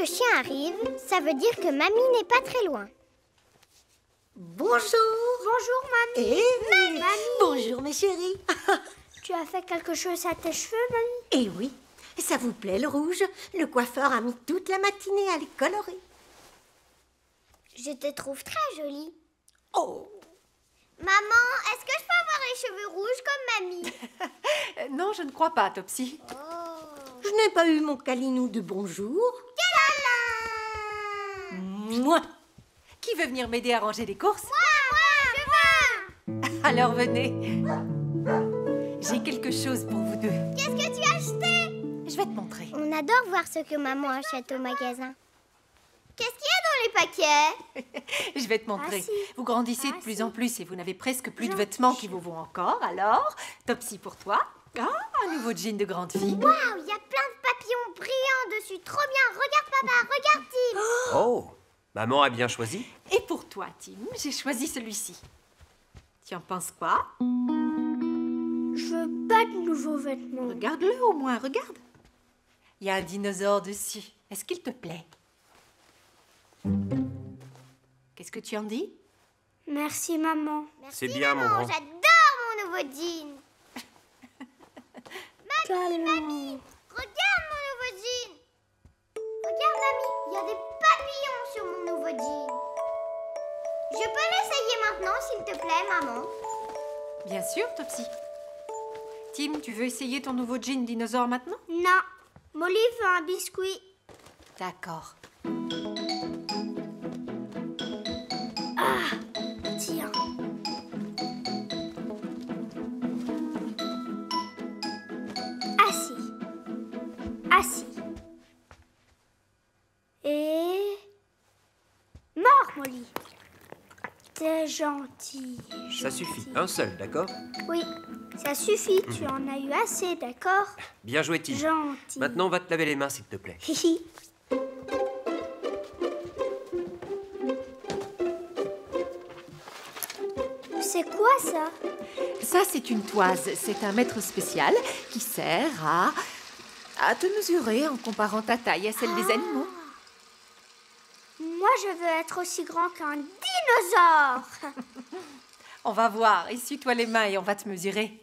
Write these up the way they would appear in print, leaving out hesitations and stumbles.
le chien arrive, ça veut dire que mamie n'est pas très loin. Bonjour. Bonjour, mamie. Mamie. Bonjour, mes chéris. Tu as fait quelque chose à tes cheveux, mamie? Eh oui, ça vous plaît le rouge? Le coiffeur a mis toute la matinée à les colorer. Je te trouve très jolie. Oh. Maman, est-ce que je peux avoir les cheveux rouges comme mamie? Non, je ne crois pas, Topsy. Je n'ai pas eu mon câlinou de bonjour. Moi. Qui veut venir m'aider à ranger les courses? Moi, je veux. Alors venez. J'ai quelque chose pour vous deux. Qu'est-ce que tu as acheté? Je vais te montrer. On adore voir ce que maman achète au magasin. Qu'est-ce qu'il y a dans les paquets? Je vais te montrer. Ah, si. Vous grandissez de plus en plus et vous n'avez presque plus de vêtements qui vous vont encore. Alors, Topsy pour toi. Ah, un nouveau jean de grande fille. Waouh, il y a plein de papillons brillants dessus. Trop bien. Regarde, papa. Regarde, Tim. Oh, maman a bien choisi. Et pour toi, Tim, j'ai choisi celui-ci. Tu en penses quoi? Je veux pas de nouveaux vêtements. Regarde-le au moins, regarde. Il y a un dinosaure dessus. Est-ce qu'il te plaît? Qu'est-ce que tu en dis? Merci, maman. C'est bien, mon grand. J'adore mon nouveau jean. Mamie, regarde mon nouveau jean. Regarde, mamie, il y a des papillons sur mon nouveau jean. Je peux l'essayer maintenant, s'il te plaît, maman? Bien sûr, Topsy. Tim, tu veux essayer ton nouveau jean dinosaure maintenant? Non. Molly veut un biscuit. D'accord. Tiens. Assis. Et... mort, Molly. T'es gentil. Ça suffit, un seul, d'accord? Oui, ça suffit. Tu en as eu assez, d'accord? Bien joué, Tim. Gentil. Maintenant, on va te laver les mains, s'il te plaît. Hihi. C'est quoi ça? Ça, c'est une toise. C'est un mètre spécial qui sert à te mesurer en comparant ta taille à celle des animaux. Moi, je veux être aussi grand qu'un dinosaure. On va voir. Essuie-toi les mains et on va te mesurer.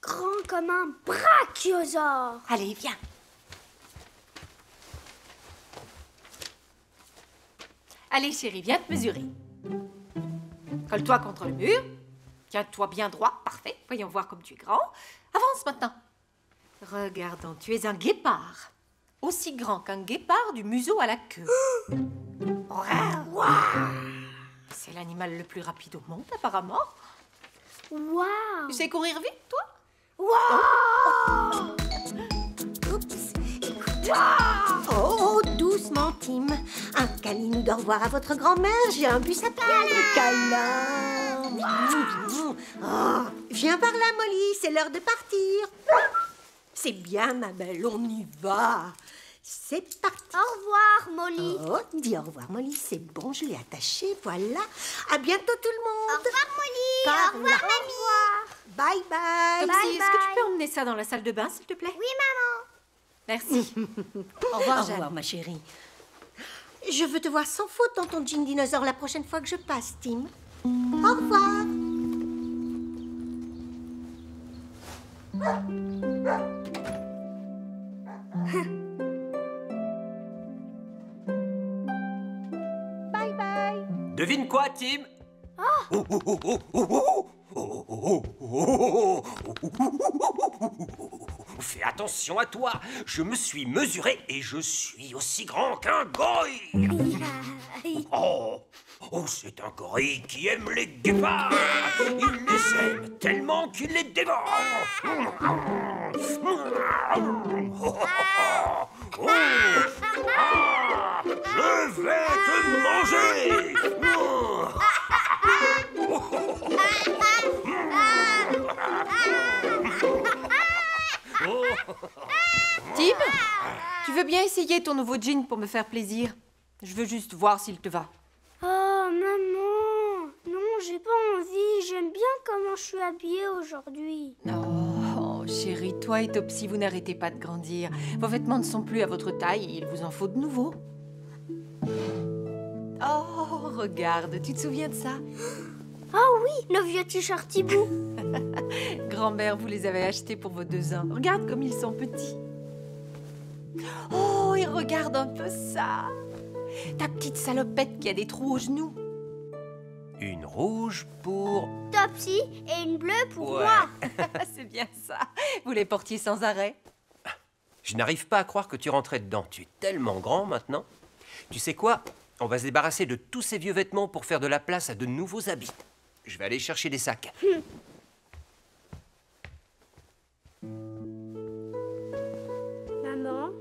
Grand comme un brachiosaure. Allez, viens. Allez, chérie, viens te mesurer. Colle-toi contre le mur. Tiens-toi bien droit. Parfait. Voyons voir comme tu es grand. Avance maintenant. Regardons, tu es un guépard. Aussi grand qu'un guépard du museau à la queue. Wow. C'est l'animal le plus rapide au monde, apparemment. Waouh. Tu sais courir vite, toi? Waouh. Oups. Oh, doucement, Tim. Un câlinou d'au revoir à votre grand-mère. J'ai un bus à plaindre. Câlin. Oh, viens par là, Molly. C'est l'heure de partir. C'est bien, ma belle. On y va. C'est parti. Au revoir, Molly. Oh, dis au revoir, Molly. C'est bon, je l'ai attaché. Voilà. À bientôt, tout le Au monde. revoir, Molly. Par Au revoir, là. mamie. Bye, bye. Topsy, est-ce que tu bye. peux emmener ça dans la salle de bain, s'il te plaît? Oui, maman. Merci. Au revoir, Au Jeanne. revoir, ma chérie. Je veux te voir sans faute dans ton jean dinosaure la prochaine fois que je passe, Tim. Au revoir. Bye bye. Devine quoi, Tim? Fais attention à toi. Je me suis mesuré et je suis aussi grand qu'un gorille. Oh, c'est un gorille qui aime les guépards. Il les aime tellement qu'il les dévore. Je vais te manger. Tim, tu veux bien essayer ton nouveau jean pour me faire plaisir? Je veux juste voir s'il te va. Oh, maman. Non, j'ai pas envie. J'aime bien comment je suis habillée aujourd'hui. Oh, chérie, toi et Topsy, vous n'arrêtez pas de grandir. Vos vêtements ne sont plus à votre taille et il vous en faut de nouveaux. Oh, regarde, tu te souviens de ça? Oh oui, nos vieux t-shirts Thibaut. Grand-mère, vous les avez achetés pour vos 2 ans. Regarde comme ils sont petits. Oh, et regarde un peu ça. Ta petite salopette qui a des trous aux genoux. Une rouge pour... Topsy et une bleue pour Ouais. moi. C'est bien ça. Vous les portiez sans arrêt. Je n'arrive pas à croire que tu rentrais dedans. Tu es tellement grand maintenant. Tu sais quoi? On va se débarrasser de tous ces vieux vêtements pour faire de la place à de nouveaux habits. Je vais aller chercher des sacs. Maman,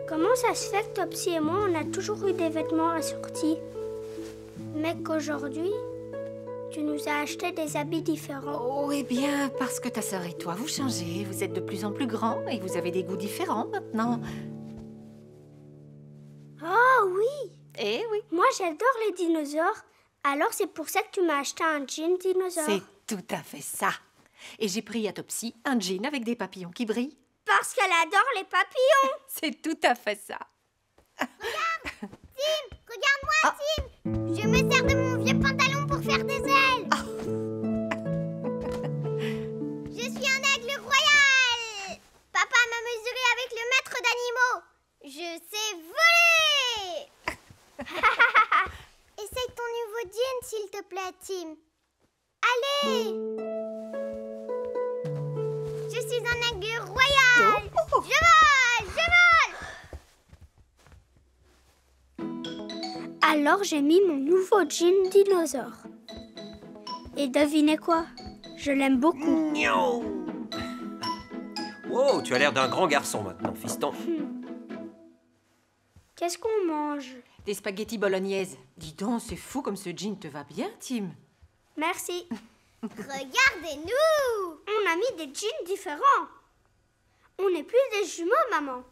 comment ça se fait que Topsy et moi, on a toujours eu des vêtements assortis, mais qu'aujourd'hui, tu nous as acheté des habits différents? Oh, eh bien, parce que ta sœur et toi, vous changez. Vous êtes de plus en plus grands et vous avez des goûts différents maintenant. Oh oui, Eh oui. moi j'adore les dinosaures. Alors c'est pour ça que tu m'as acheté un jean dinosaure. C'est tout à fait ça. Et j'ai pris à Topsy un jean avec des papillons qui brillent. Parce qu'elle adore les papillons. C'est tout à fait ça. Regarde-moi, Tim. Je me sers de mon vieux pantalon pour faire des ailes. Je suis un aigle royal. Papa m'a mesuré avec le maître d'animaux. Je sais voler. Essaye ton nouveau jean, s'il te plaît, Tim. Allez. Je suis un aigle royal. Je vole. Alors j'ai mis mon nouveau jean dinosaure. Et devinez quoi? Je l'aime beaucoup. Miaou. Wow, tu as l'air d'un grand garçon maintenant, fiston. Qu'est-ce qu'on mange? Des spaghettis bolognaises. Dis donc, c'est fou comme ce jean te va bien, Tim. Merci. Regardez-nous! On a mis des jeans différents. On n'est plus des jumeaux, maman.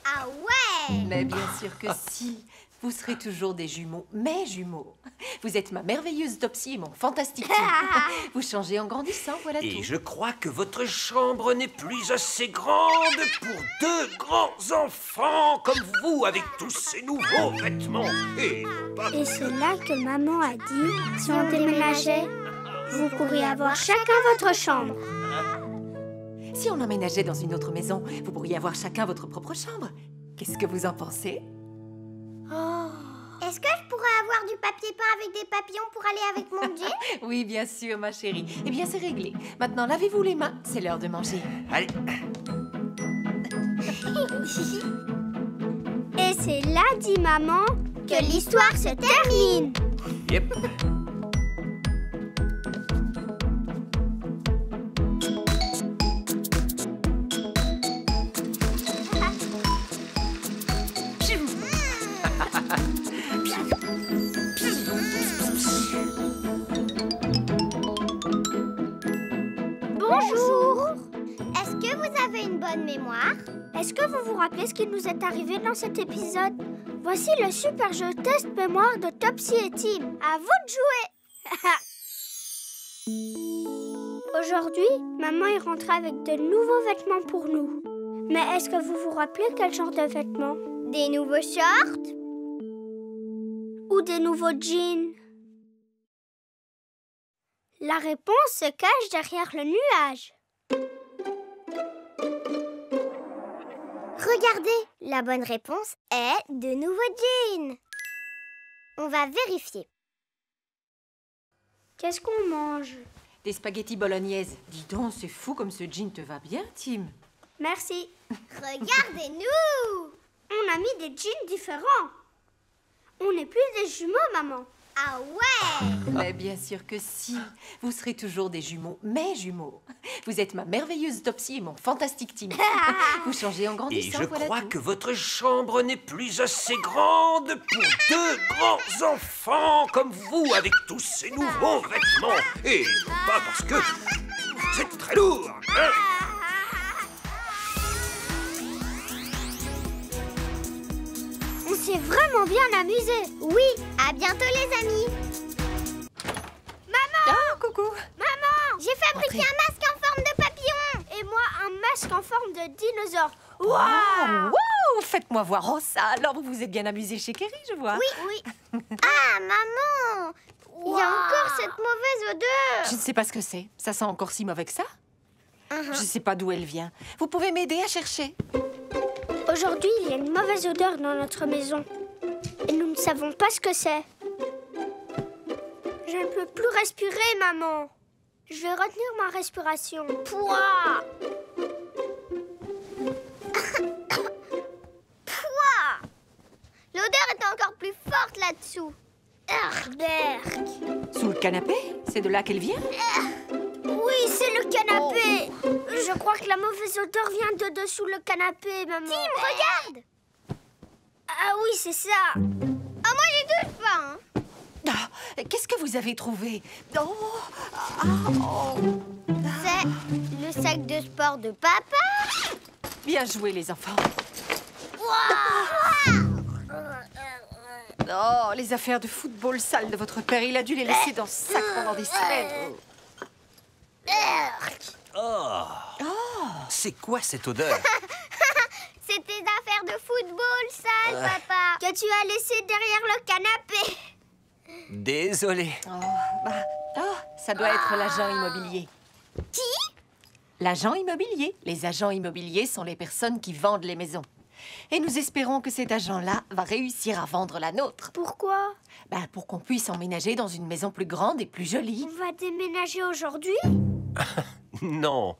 Ah ouais! Mais bien sûr que si. Vous serez toujours des jumeaux, mes jumeaux. Vous êtes ma merveilleuse Topsy et mon fantastique Tim. Vous changez en grandissant, voilà Et tout. je crois que votre chambre n'est plus assez grande pour 2 grands enfants comme vous avec tous ces nouveaux vêtements. Et pas... Et c'est là que maman a dit, si on déménageait, vous pourriez avoir chacun votre chambre. Si on emménageait dans une autre maison, vous pourriez avoir chacun votre propre chambre. Qu'est-ce que vous en pensez? Est-ce que je pourrais avoir du papier peint avec des papillons pour aller avec mon jean? Oui, bien sûr, ma chérie. Eh bien, c'est réglé. Maintenant, lavez-vous les mains. C'est l'heure de manger. Allez, Et c'est là, dit maman, que l'histoire se termine. yep. Bonjour. Est-ce que vous avez une bonne mémoire? Est-ce que vous vous rappelez ce qui nous est arrivé dans cet épisode? Voici le super jeu test mémoire de Topsy et Tim. À vous de jouer. Aujourd'hui, maman est rentrée avec de nouveaux vêtements pour nous. Mais est-ce que vous vous rappelez quel genre de vêtements? Des nouveaux shorts? Ou des nouveaux jeans? La réponse se cache derrière le nuage. Regardez, la bonne réponse est de nouveaux jeans. On va vérifier. Qu'est-ce qu'on mange? Des spaghettis bolognaises. Dis donc, c'est fou comme ce jean te va bien, Tim. Merci. Regardez-nous! On a mis des jeans différents. On n'est plus des jumeaux, maman. Ah ouais! Mais bien sûr que si. Vous serez toujours des jumeaux, mes jumeaux. Vous êtes ma merveilleuse Topsy et mon fantastique Tim. Vous changez en Et grandissant, je voilà crois tout. que votre chambre n'est plus assez grande pour 2 grands enfants comme vous avec tous ces nouveaux vêtements. Et pas parce que vous êtes très lourd, hein? On s'est vraiment bien amusé. Oui, à bientôt les amis. Maman! Ah, coucou. Maman! J'ai fabriqué Entrez. un masque en forme de papillon. Et moi, un masque masque en forme de dinosaure. Wow, Waouh! wow, faites-moi voir. Oh ça, alors vous vous êtes bien amusé chez Kerry, je vois. Oui. Ah, maman! Il y a encore cette mauvaise odeur. Je ne sais pas ce que c'est. Ça sent encore si mauvais que ça. Je ne sais pas d'où elle vient. Vous pouvez m'aider à chercher? Aujourd'hui, il y a une mauvaise odeur dans notre maison. Et nous ne savons pas ce que c'est. Je ne peux plus respirer, maman. Je vais retenir ma respiration. Pouah! Pouah! L'odeur est encore plus forte là-dessous. Berk. Sous le canapé? C'est de là qu'elle vient? Oui, c'est le canapé. Je crois que la mauvaise odeur vient de dessous le canapé, maman. Tim, regarde. Ah oui, c'est ça. Ah, moi, j'ai 2 pains. Ah, qu'est-ce que vous avez trouvé? C'est le sac de sport de papa. Bien joué, les enfants. Waouh! Oh, les affaires de football sales de votre père. Il a dû les laisser dans ce sac pendant des semaines. Oh. C'est quoi cette odeur? C'est tes affaires de football sales, papa, que tu as laissé derrière le canapé. Désolé. Ça doit être l'agent immobilier. Qui? L'agent immobilier. Les agents immobiliers sont les personnes qui vendent les maisons. Et nous espérons que cet agent-là va réussir à vendre la nôtre. Pourquoi? Pour qu'on puisse emménager dans une maison plus grande et plus jolie. On va déménager aujourd'hui? Non.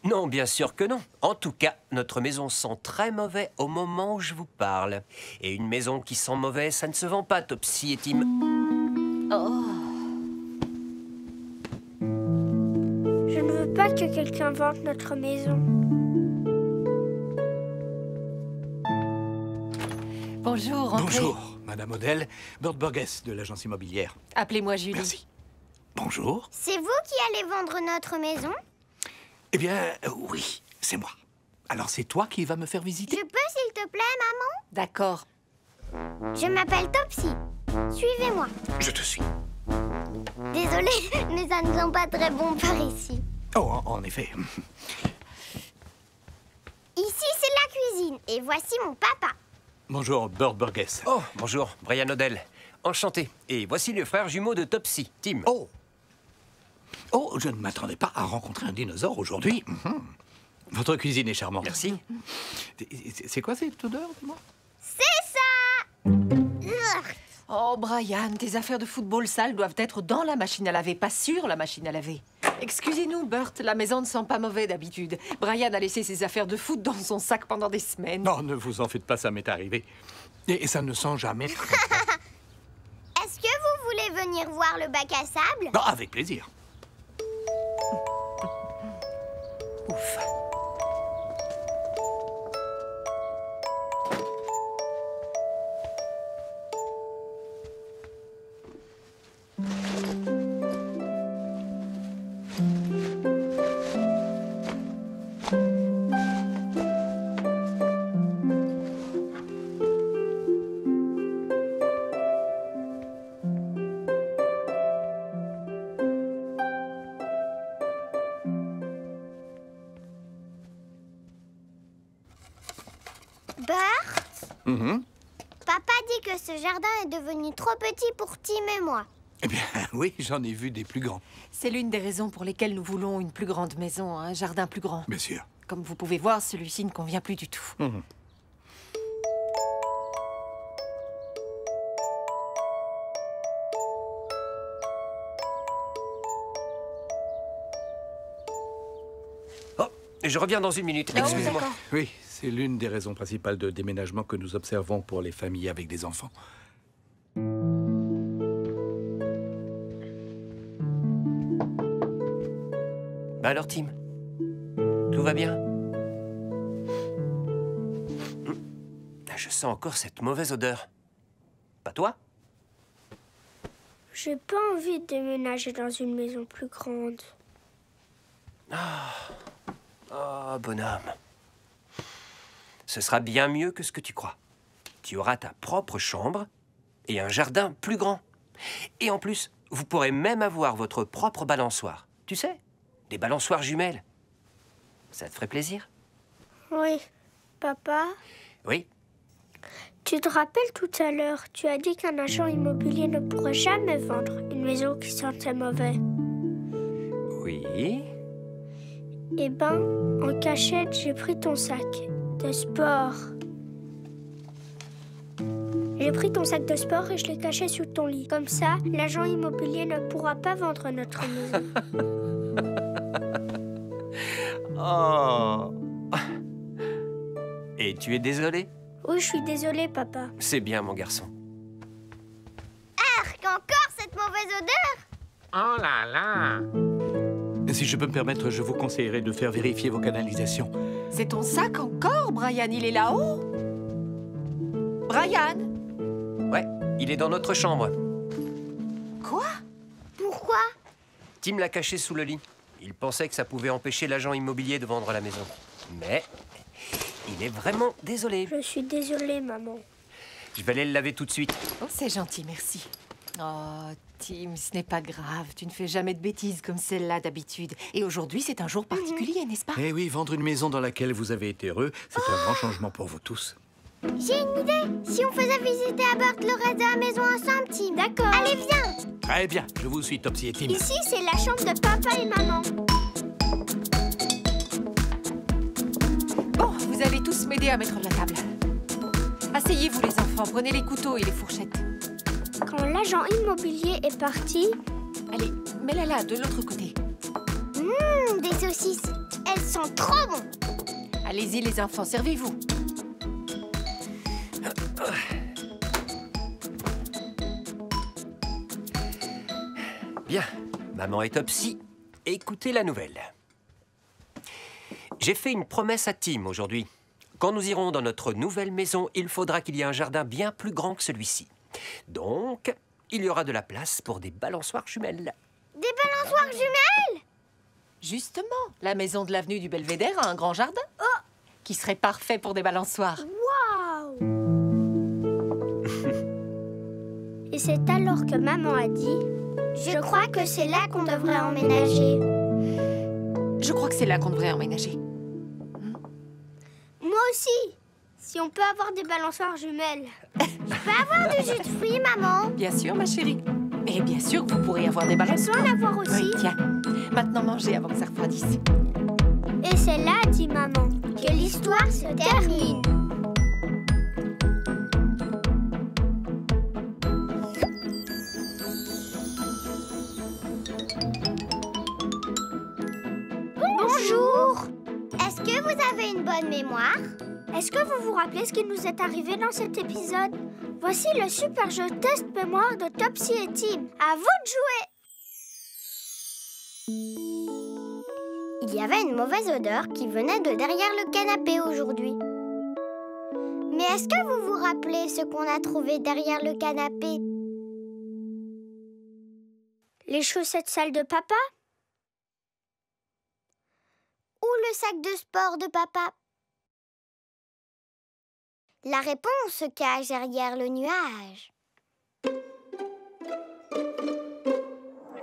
Non, bien sûr que non. En tout cas, notre maison sent très mauvais au moment où je vous parle. Et une maison qui sent mauvais, ça ne se vend pas, Topsy et Tim. Je ne veux pas que quelqu'un vende notre maison. Bonjour, entrez. Bonjour, Madame Odell, Burt Burgess de l'agence immobilière. Appelez-moi Julie. Merci. Bonjour. C'est vous qui allez vendre notre maison? Eh bien, oui, c'est moi. Alors c'est toi qui vas me faire visiter? Je peux, s'il te plaît, maman? D'accord. Je m'appelle Topsy. Suivez-moi. Je te suis. Désolée, mais ça ne sent pas très bon par ici. Oh, en effet. Ici, c'est la cuisine. Et voici mon papa. Bonjour, Burt Burgess. Oh, bonjour, Brian Odell. Enchanté. Et voici le frère jumeau de Topsy, Tim. Oh! Oh, je ne m'attendais pas à rencontrer un dinosaure aujourd'hui. Votre cuisine est charmante. Merci. C'est quoi cette odeur, dis-moi? C'est ça! Oh, Brian, tes affaires de football sales doivent être dans la machine à laver, pas sur la machine à laver. Excusez-nous, Burt, la maison ne sent pas mauvais d'habitude. Brian a laissé ses affaires de foot dans son sac pendant des semaines. Non, ne vous en faites pas, ça m'est arrivé. Et ça ne sent jamais très bon. Est-ce que vous voulez venir voir le bac à sable? Non, avec plaisir. Ouf. Burt? Papa dit que ce jardin est devenu trop petit pour Tim et moi. Eh bien, oui, j'en ai vu des plus grands. C'est l'une des raisons pour lesquelles nous voulons une plus grande maison, un jardin plus grand. Bien sûr. Comme vous pouvez voir, celui-ci ne convient plus du tout. Oh, je reviens dans une minute. Excusez-moi. d'accord. Oui, c'est l'une des raisons principales de déménagement que nous observons pour les familles avec des enfants. Bah alors, Tim, tout va bien? Je sens encore cette mauvaise odeur. Pas toi? J'ai pas envie de déménager dans une maison plus grande. Oh, bonhomme. Ce sera bien mieux que ce que tu crois. Tu auras ta propre chambre et un jardin plus grand. Et en plus, vous pourrez même avoir votre propre balançoire. Tu sais, des balançoires jumelles. Ça te ferait plaisir? Oui. Papa, Oui? tu te rappelles tout à l'heure, tu as dit qu'un agent immobilier ne pourrait jamais vendre une maison qui sentait mauvais. Oui? Eh ben, en cachette, j'ai pris ton sac de sport. J'ai pris ton sac de sport et je l'ai caché sous ton lit. Comme ça, l'agent immobilier ne pourra pas vendre notre maison. Oh! Et tu es désolé? Oui, je suis désolée, papa. C'est bien, mon garçon. Encore cette mauvaise odeur? Oh là là! Si je peux me permettre, je vous conseillerais de faire vérifier vos canalisations. C'est ton sac encore, Brian? Il est là-haut? Brian? Ouais, il est dans notre chambre. Quoi? Pourquoi? Tim l'a caché sous le lit. Il pensait que ça pouvait empêcher l'agent immobilier de vendre la maison. Mais il est vraiment désolé. Je suis désolée, maman. Je vais aller le laver tout de suite. Oh, c'est gentil, merci. Oh, Tim, ce n'est pas grave. Tu ne fais jamais de bêtises comme celle-là d'habitude. Et aujourd'hui, c'est un jour particulier, n'est-ce pas? Eh oui, vendre une maison dans laquelle vous avez été heureux, c'est un grand changement pour vous tous. J'ai une idée. Si on faisait visiter à Bert le reste de la maison ensemble, Tim. D'accord. Allez, viens. Très bien, je vous suis, Topsy et Tim. Ici, c'est la chambre de papa et maman. Bon, vous allez tous m'aider à mettre la table. Asseyez-vous, les enfants. Prenez les couteaux et les fourchettes. Quand l'agent immobilier est parti... Allez, mets-la là, de l'autre côté. Des saucisses. Elles sont trop bonnes. Allez-y, les enfants, servez-vous. Bien, maman et Topsy, écoutez la nouvelle. J'ai fait une promesse à Tim aujourd'hui. Quand nous irons dans notre nouvelle maison, il faudra qu'il y ait un jardin bien plus grand que celui-ci. Donc, il y aura de la place pour des balançoires jumelles. Des balançoires jumelles? Justement, la maison de l'avenue du Belvédère a un grand jardin. Qui serait parfait pour des balançoires. Waouh! Et c'est alors que maman a dit... Je crois que c'est là qu'on devrait emménager. Je crois que c'est là qu'on devrait emménager. Moi aussi. Si on peut avoir des balançoires jumelles. Je peux avoir du jus de fruits, maman? Bien sûr, ma chérie. Et bien sûr que vous pourrez avoir des Je balançoires. peux en avoir aussi. Oui, tiens. Maintenant, mangez avant que ça refroidisse. Et c'est là, dit maman, que l'histoire se termine. Bonjour. Est-ce que vous avez une bonne mémoire? Est-ce que vous vous rappelez ce qui nous est arrivé dans cet épisode? Voici le super jeu test mémoire de Topsy et Tim. À vous de jouer. Il y avait une mauvaise odeur qui venait de derrière le canapé aujourd'hui. Mais est-ce que vous vous rappelez ce qu'on a trouvé derrière le canapé? Les chaussettes sales de papa? Ou le sac de sport de papa? La réponse se cache derrière le nuage.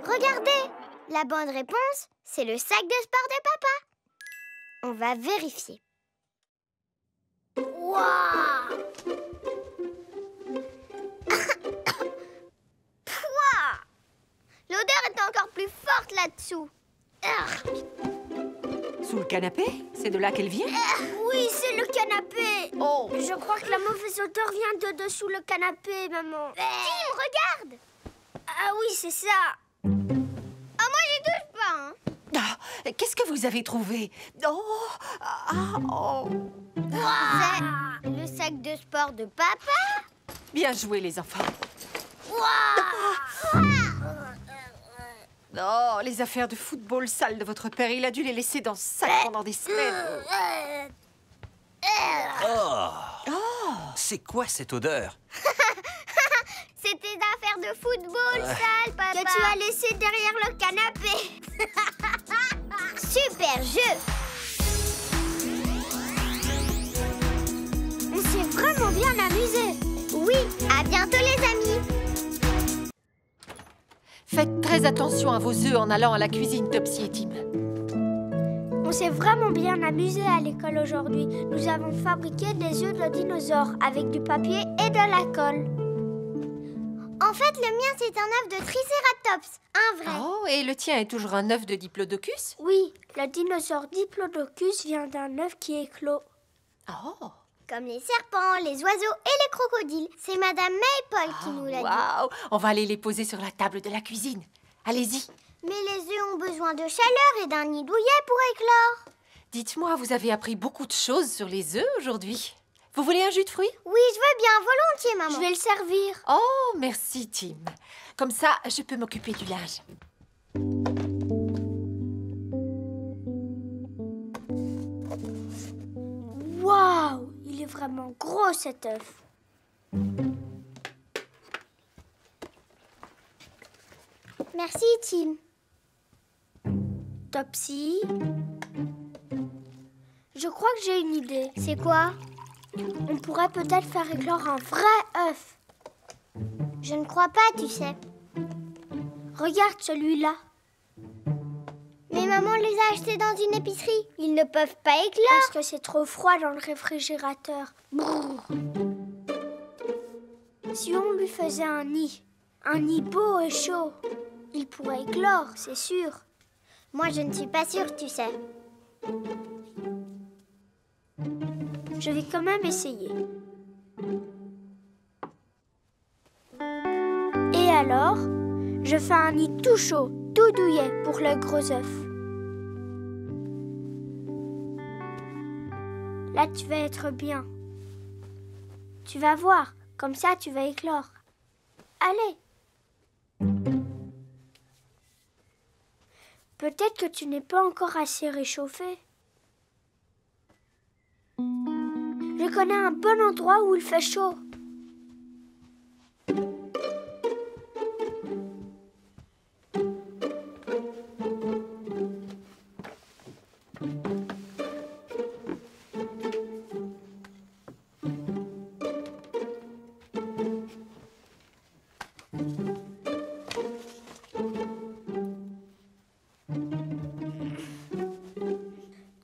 Regardez! La bonne réponse, c'est le sac de sport de papa. On va vérifier. Waouh! L'odeur est encore plus forte là-dessous. Sous le canapé? C'est de là qu'elle vient? Oui, c'est le canapé. Oh! Je crois que la mauvaise odeur vient de dessous le canapé, maman. Tim, regarde! Ah oui, c'est ça. Ah, moi, j'y touche pas, hein. Ah, qu'est-ce que vous avez trouvé? Oh! Ah, oh! C'est le sac de sport de papa. Bien joué, les enfants. Waouh! Oh, les affaires de football sales de votre père, il a dû les laisser dans ce sac pendant des semaines. Oh! C'est quoi cette odeur? C'est tes affaires de football sales, papa. Que tu as laissé derrière le canapé. Super jeu! On s'est vraiment bien amusé. Oui, à bientôt les amis. Faites très attention à vos œufs en allant à la cuisine, Topsy et Tim. On s'est vraiment bien amusé à l'école aujourd'hui. Nous avons fabriqué des œufs de dinosaures avec du papier et de la colle. En fait, le mien, c'est un œuf de Triceratops, un vrai. Oh, et le tien est toujours un œuf de Diplodocus? Oui, le dinosaure Diplodocus vient d'un œuf qui éclot. Oh! Comme les serpents, les oiseaux et les crocodiles. C'est Madame Maple qui nous l'a dit. Waouh! On va aller les poser sur la table de la cuisine. Allez-y. Mais les œufs ont besoin de chaleur et d'un nid douillet pour éclore. Dites-moi, vous avez appris beaucoup de choses sur les œufs aujourd'hui. Vous voulez un jus de fruits? Oui, je veux bien, volontiers, maman. Je vais le servir. Oh, merci, Tim. Comme ça, je peux m'occuper du linge. Waouh! Il est vraiment gros cet œuf. Merci, Tim. Topsy, je crois que j'ai une idée. C'est quoi? On pourrait peut-être faire éclore un vrai œuf. Je ne crois pas, tu sais. Regarde celui-là. Mais maman les a achetés dans une épicerie. Ils ne peuvent pas éclore. Parce que c'est trop froid dans le réfrigérateur. Brrr. Si on lui faisait un nid beau et chaud, il pourrait éclore, c'est sûr. Moi, je ne suis pas sûre, tu sais. Je vais quand même essayer. Et alors, je fais un nid tout chaud, tout douillet pour le gros œuf. Là, tu vas être bien. Tu vas voir, comme ça, tu vas éclore. Allez. Peut-être que tu n'es pas encore assez réchauffé. Je connais un bon endroit où il fait chaud.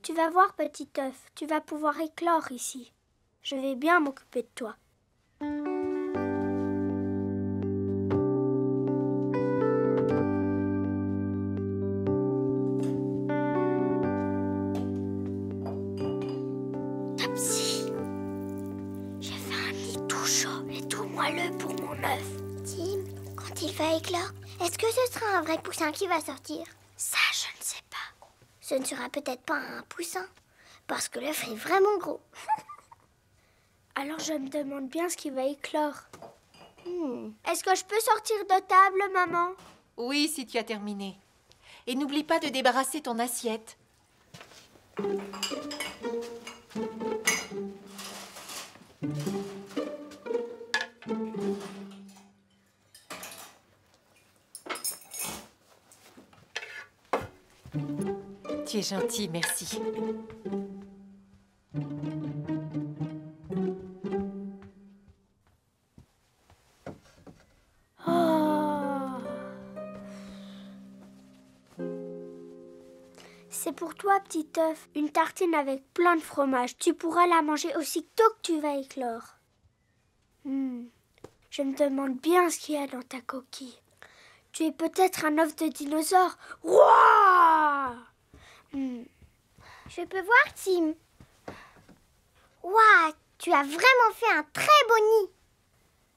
Tu vas voir, petit œuf, tu vas pouvoir éclore ici. Je vais bien m'occuper de toi. Topsy, j'ai fait un nid tout chaud et tout moelleux pour mon œuf. Tim, quand il va éclore, est-ce que ce sera un vrai poussin qui va sortir? Ça, je ne sais pas. Ce ne sera peut-être pas un poussin, parce que l'œuf est vraiment gros. Alors je me demande bien ce qui va éclore. Est-ce que je peux sortir de table, maman? Oui, si tu as terminé. Et n'oublie pas de débarrasser ton assiette. Tu es gentil, merci. C'est pour toi, petit œuf, une tartine avec plein de fromage. Tu pourras la manger aussitôt que tu vas éclore. Je me demande bien ce qu'il y a dans ta coquille. Tu es peut-être un œuf de dinosaure. Wouah! Je peux voir, Tim? Waouh, tu as vraiment fait un très beau nid.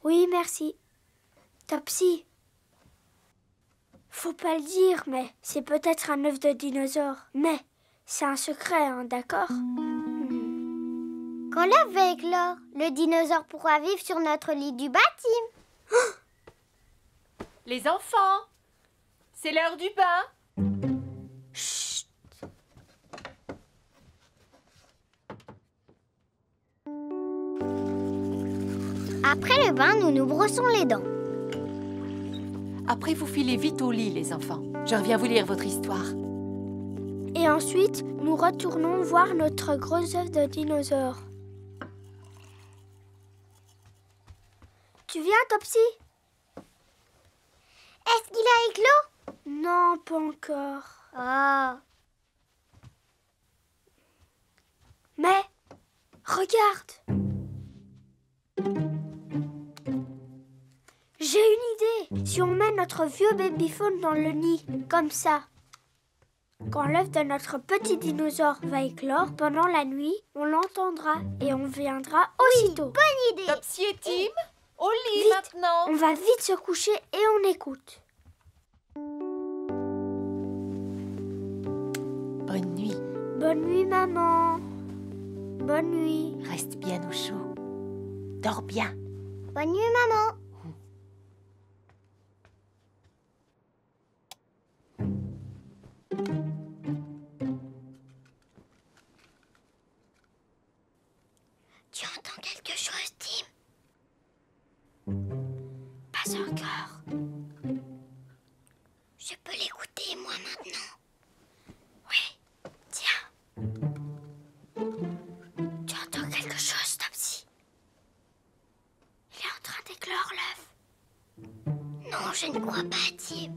Oui, merci. Topsy. Faut pas le dire, mais c'est peut-être un œuf de dinosaure. Mais c'est un secret, hein, d'accord? Quand l'œuf va éclore, le dinosaure pourra vivre sur notre lit du bas, Tim. Les enfants, c'est l'heure du bain. Chut. Après le bain, nous nous brossons les dents. Après, vous filez vite au lit, les enfants. Je reviens vous lire votre histoire. Et ensuite, nous retournons voir notre gros œuf de dinosaure. Tu viens, Topsy? Est-ce qu'il a éclos? Non, pas encore. Oh. regarde. J'ai une idée. Si on met notre vieux babyphone dans le nid, comme ça, quand l'œuf de notre petit dinosaure va éclore pendant la nuit, on l'entendra et on viendra aussitôt. Bonne idée. Topsy et Tim, au lit Vite. maintenant. On va vite se coucher et on écoute. Bonne nuit. Bonne nuit, maman. Bonne nuit. Reste bien au chaud. Dors bien. Bonne nuit, maman. Tu entends quelque chose, Tim? Pas encore. Je peux l'écouter, moi, maintenant. Oui, tiens. Tu entends quelque chose, Topsy? Il est en train d'éclore l'œuf. Non, je ne crois pas, Tim.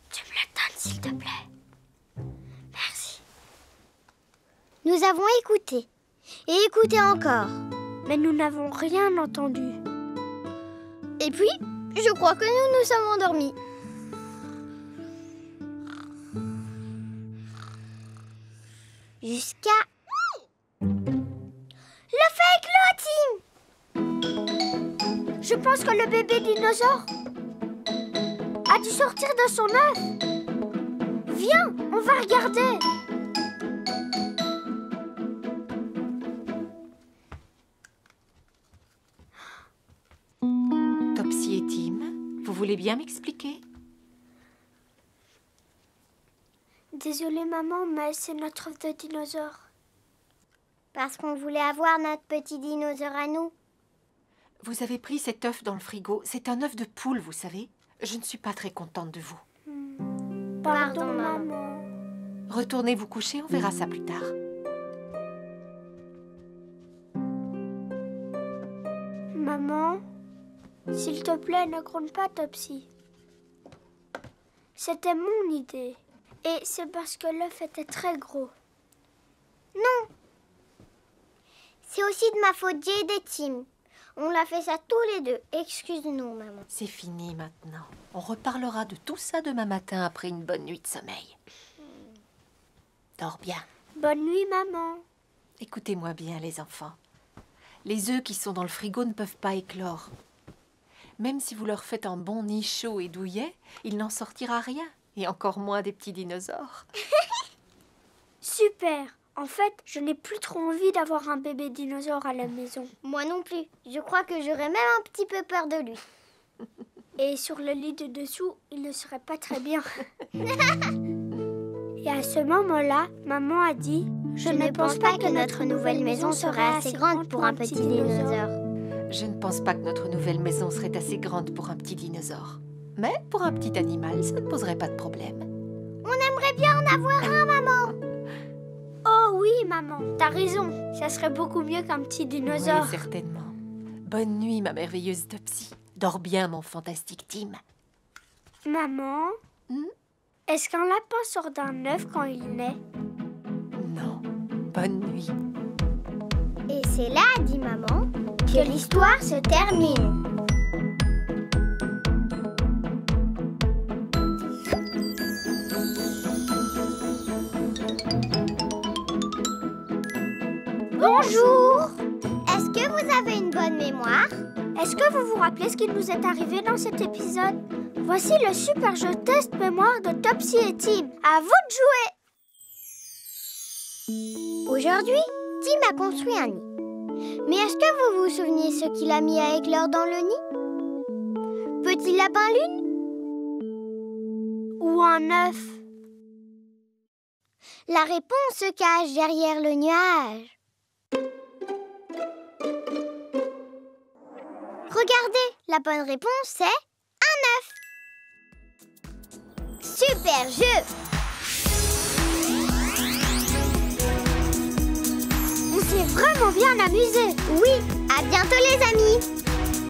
Tu me le donnes, s'il te plaît. Merci. Nous avons écouté. Et écouté encore. Mais nous n'avons rien entendu. Et puis, je crois que nous nous sommes endormis. Jusqu'à... L'œuf a éclos, Tim! Je pense que le bébé dinosaure a dû sortir de son œuf. Viens, on va regarder. Topsy et Tim, vous voulez bien m'expliquer? Désolée, maman, mais c'est notre œuf de dinosaure. Parce qu'on voulait avoir notre petit dinosaure à nous. Vous avez pris cet œuf dans le frigo. C'est un œuf de poule, vous savez. Je ne suis pas très contente de vous. Pardon, maman. Retournez vous coucher, on verra ça plus tard. Maman, s'il te plaît, ne gronde pas, Topsy. C'était mon idée. Et c'est parce que l'œuf était très gros. Non. C'est aussi de ma faute, j'ai aidé Tim. On l'a fait ça tous les deux. Excuse-nous, maman. C'est fini maintenant. On reparlera de tout ça demain matin après une bonne nuit de sommeil. Dors bien. Bonne nuit, maman. Écoutez-moi bien, les enfants. Les œufs qui sont dans le frigo ne peuvent pas éclore. Même si vous leur faites un bon nid chaud et douillet, il n'en sortira rien. Et encore moins des petits dinosaures. Super. En fait, je n'ai plus trop envie d'avoir un bébé dinosaure à la maison. Moi non plus. Je crois que j'aurais même un petit peu peur de lui. Et sur le lit de dessous, il ne serait pas très bien. Et à ce moment-là, maman a dit « Je ne pense pas que notre nouvelle maison serait assez grande pour un petit dinosaure. Je ne pense pas que notre nouvelle maison serait assez grande pour un petit dinosaure. Mais pour un petit animal, ça ne poserait pas de problème. On aimerait bien en avoir un, maman. Oh oui, maman, t'as raison. Ça serait beaucoup mieux qu'un petit dinosaure. Oui, certainement. Bonne nuit, ma merveilleuse Topsy. Dors bien, mon fantastique Tim. Maman, est-ce qu'un lapin sort d'un œuf quand il naît? Non. Bonne nuit. Et c'est là, dit maman, que l'histoire se termine. Bonjour. Est-ce que vous avez une bonne mémoire? Est-ce que vous vous rappelez ce qui nous est arrivé dans cet épisode? Voici le super jeu test mémoire de Topsy et Tim. À vous de jouer! Aujourd'hui, Tim a construit un nid. Mais est-ce que vous vous souvenez ce qu'il a mis à éclore dans le nid? Petit lapin lune? Ou un œuf? La réponse se cache derrière le nuage. Regardez, la bonne réponse c'est un œuf. Super jeu! On s'est vraiment bien amusé. Oui, à bientôt les amis!